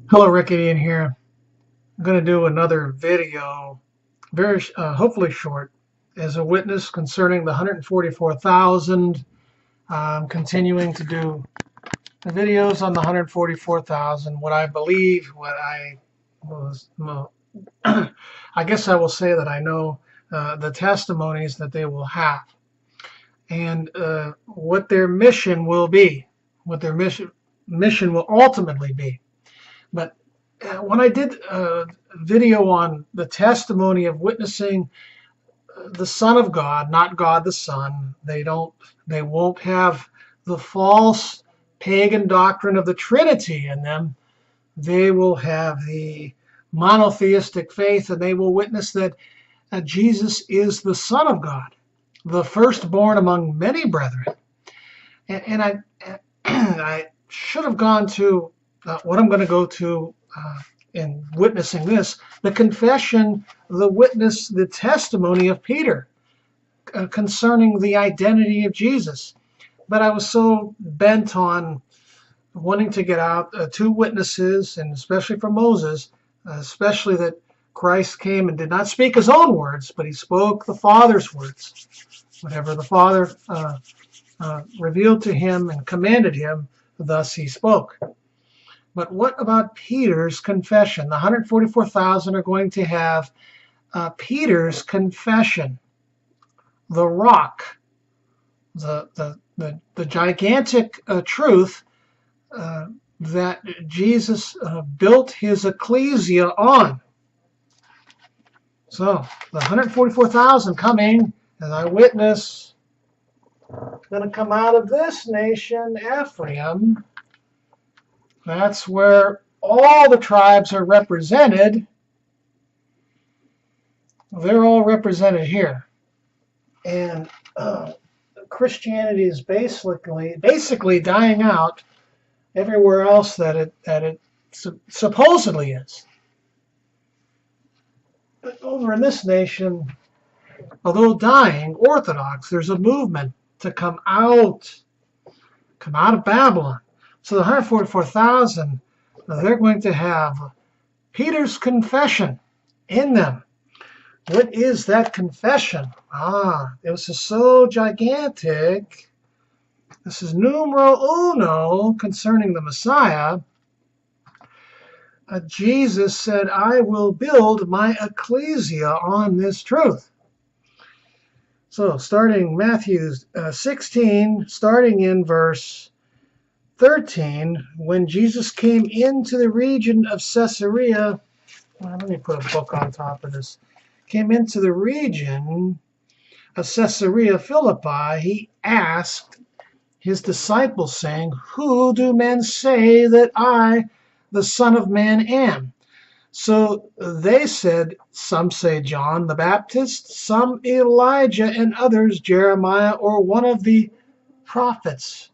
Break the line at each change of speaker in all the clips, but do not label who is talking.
Hello, Rick Ian here. I'm going to do another video, very hopefully short, as a witness concerning the 144,000. I'm continuing to do the videos on the 144,000. What I believe, what I was, well, I guess I will say that I know the testimonies that they will have, and what their mission will be, what their mission will ultimately be. But when I did a video on the testimony of witnessing the Son of God, not God the Son, they won't have the false pagan doctrine of the Trinity in them. They will have the monotheistic faith, and they will witness that Jesus is the Son of God, the firstborn among many brethren. And I should have gone to what I'm going to go to in witnessing this, the confession, the witness, the testimony of Peter concerning the identity of Jesus. But I was so bent on wanting to get out two witnesses, and especially for Moses, especially that Christ came and did not speak his own words, but he spoke the Father's words. Whatever the Father revealed to him and commanded him, thus he spoke. But what about Peter's confession? The 144,000 are going to have Peter's confession, the rock, the gigantic truth that Jesus built his ecclesia on. So the 144,000 coming, as I witness, going to come out of this nation, Ephraim. That's where all the tribes are represented. They're all represented here. And Christianity is basically dying out everywhere else that it supposedly is. But over in this nation, although dying, Orthodox, there's a movement to come out of Babylon. So the 144,000, they're going to have Peter's confession in them. What is that confession? It was so gigantic. This is numero uno concerning the Messiah. Jesus said, I will build my ecclesia on this truth. So starting Matthew 16, starting in verse 13, when Jesus came into the region of Caesarea, let me put a book on top of this, came into the region of Caesarea Philippi, he asked his disciples, saying, who do men say that I, the Son of Man, am? So they said, some say John the Baptist, some Elijah, and others Jeremiah or one of the prophets.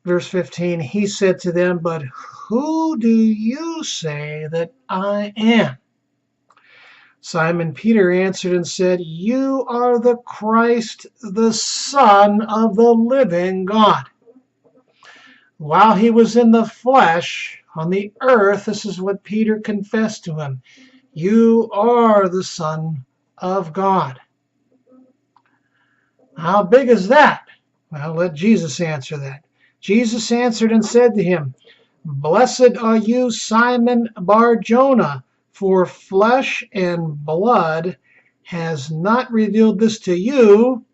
Verse 15, he said to them, but who do you say that I am? Simon Peter answered and said, you are the Christ, the Son of the living God. While he was in the flesh on the earth, this is what Peter confessed to him. You are the Son of God. How big is that? Well, let Jesus answer that. Jesus answered and said to him, blessed are you, Simon Bar-Jonah, for flesh and blood has not revealed this to you,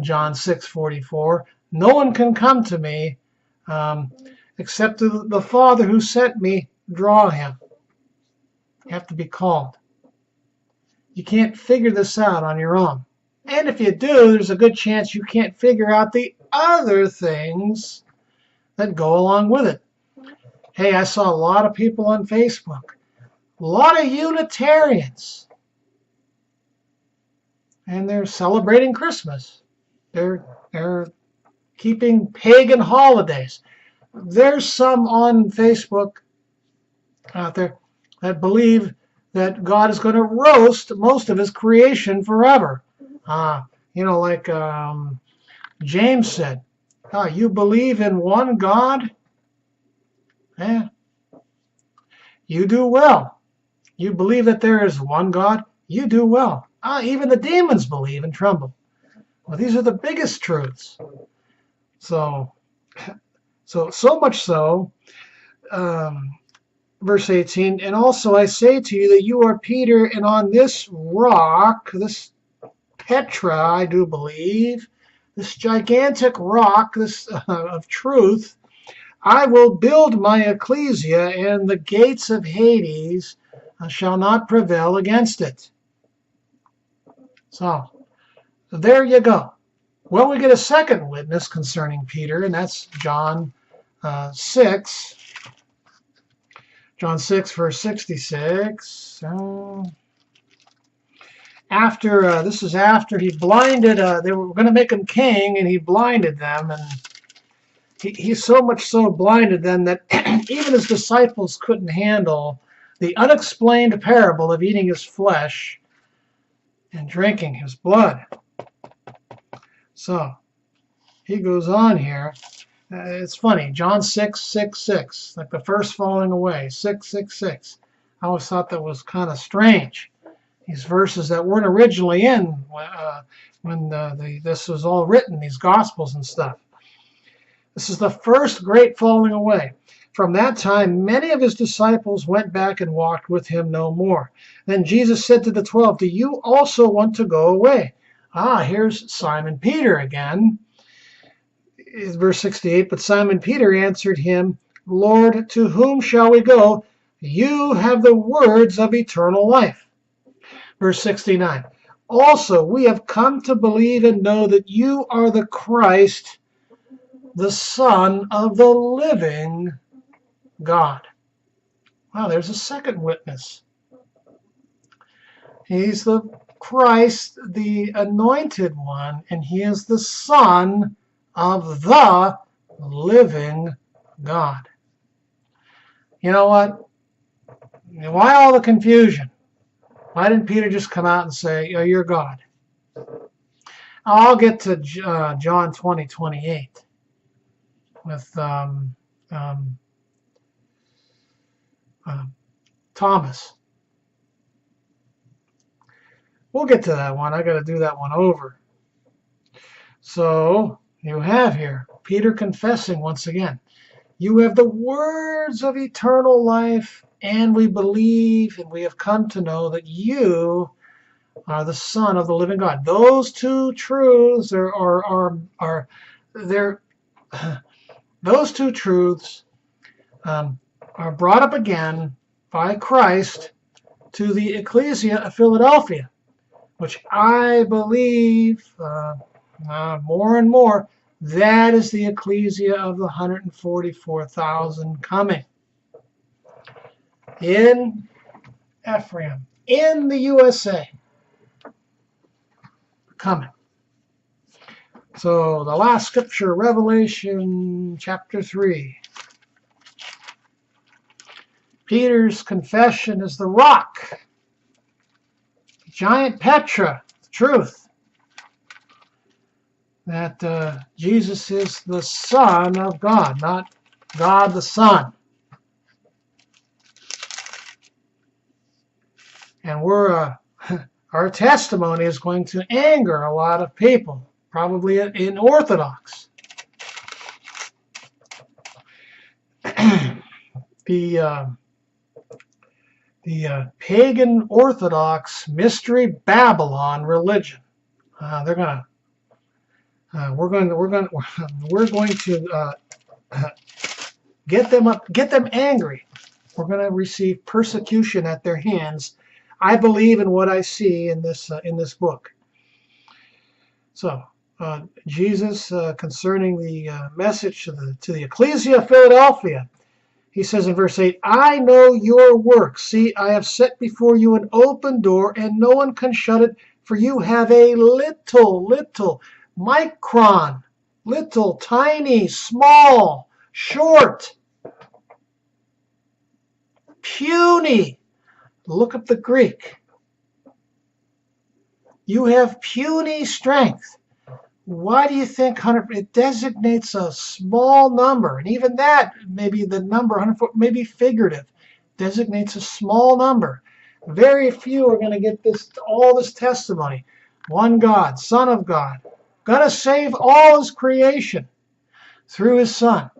John 6:44. No one can come to me except the Father who sent me draw him. You have to be called. You can't figure this out on your own. And if you do, there's a good chance you can't figure out the other things that go along with it. Hey, I saw a lot of people on Facebook, a lot of Unitarians, and they're celebrating Christmas. They're keeping pagan holidays. There's some on Facebook out there that believe that God is going to roast most of his creation forever. Like James said, You believe in one God? Eh, you do well. You believe that there is one God? You do well. Even the demons believe and tremble. Well, these are the biggest truths. So much so, verse 18, and also I say to you that you are Peter, and on this rock, this Petra, I do believe, this gigantic rock, this of truth, I will build my ecclesia, and the gates of Hades shall not prevail against it. So there you go. Well, we get a second witness concerning Peter, and that's John 6. John 6, verse 66. This is after he blinded, they were going to make him king, and he blinded them, and he so much so blinded them that even his disciples couldn't handle the unexplained parable of eating his flesh and drinking his blood. So he goes on here. It's funny, John 6:66, like the first falling away, 6:66. I always thought that was kind of strange. These verses that weren't originally in when this was all written, these Gospels and stuff. This is the first great falling away. From that time, many of his disciples went back and walked with him no more. Then Jesus said to the 12, do you also want to go away? Here's Simon Peter again. Verse 68, but Simon Peter answered him, Lord, to whom shall we go? You have the words of eternal life. Verse 69, also we have come to believe and know that you are the Christ, the Son of the living God. Wow, there's a second witness. He's the Christ, the anointed one, and he is the Son of the living God. You know what? Why all the confusion? Why didn't Peter just come out and say, you're God? I'll get to John 20:28 with Thomas. We'll get to that one. I got to do that one over. So you have here Peter confessing once again, you have the words of eternal life, and we believe and we have come to know that you are the Son of the living God. Those two truths those two truths are brought up again by Christ to the Ecclesia of Philadelphia, which I believe more and more, that is the Ecclesia of the 144,000 coming in Ephraim, in the USA, coming. So the last scripture, Revelation chapter 3. Peter's confession is the rock, giant Petra, the truth, that Jesus is the Son of God, not God the Son. And our testimony is going to anger a lot of people, probably in Orthodox. The pagan Orthodox Mystery Babylon religion. We're going to get them angry. We're going to receive persecution at their hands. I believe in what I see in this book. So Jesus, concerning the message to the Ecclesia of Philadelphia, he says in verse 8, I know your works. See, I have set before you an open door, and no one can shut it, for you have a little, micron, little, tiny, small, short, puny. Look up the Greek. You have puny strength. Why do you think 100? It designates a small number, and even that, maybe the number 104, maybe figurative, designates a small number. Very few are going to get all this testimony. One God, Son of God, going to save all His creation through His Son.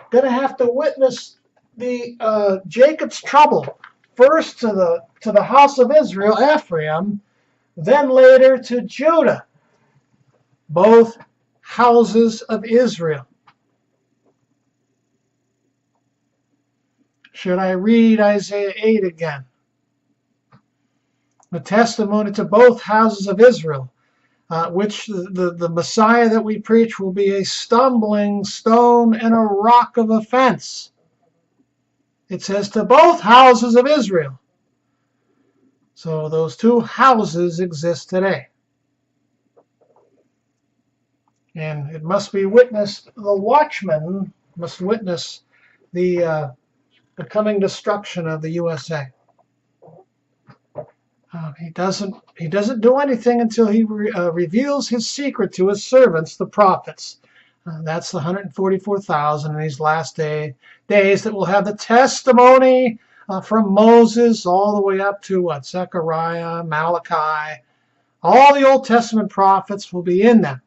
Going to have to witness the Jacob's trouble, first to the house of Israel, Ephraim, then later to Judah, both houses of Israel. Should I read Isaiah 8 again? The testimony to both houses of Israel, which the Messiah that we preach will be a stumbling stone and a rock of offense. It says to both houses of Israel. So those two houses exist today. And it must be witnessed, the watchman must witness the coming destruction of the USA. He doesn't do anything until he reveals his secret to his servants, the prophets. That's the 144,000 in these last days that will have the testimony from Moses all the way up to Zechariah, Malachi. All the Old Testament prophets will be in them.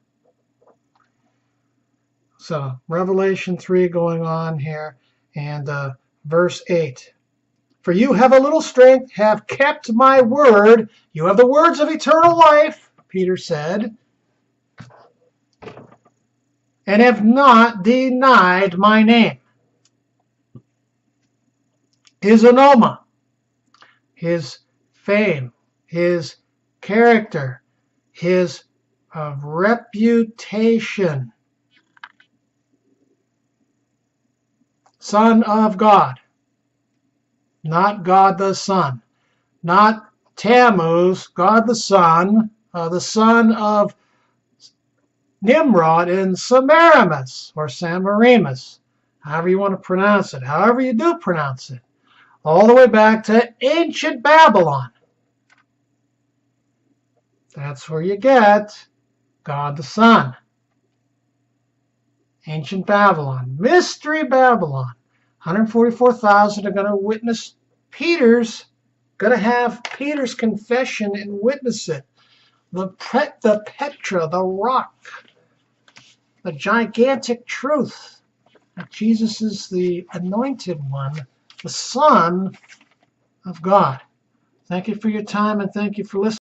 So Revelation 3 going on here, and verse 8. For you have a little strength, have kept my word. You have the words of eternal life, Peter said, and have not denied my name. His onoma, his fame, his character, his reputation. Son of God. Not God the Son. Not Tammuz, God the Son of Nimrod in Semiramis or Samarimus, however you want to pronounce it, however you do pronounce it, all the way back to ancient Babylon. That's where you get God the Son. Ancient Babylon, Mystery Babylon. 144,000 are going to witness Peter's, going to have Peter's confession and witness it. The Petra, the rock, the gigantic truth that Jesus is the anointed one, the Son of God. Thank you for your time and thank you for listening.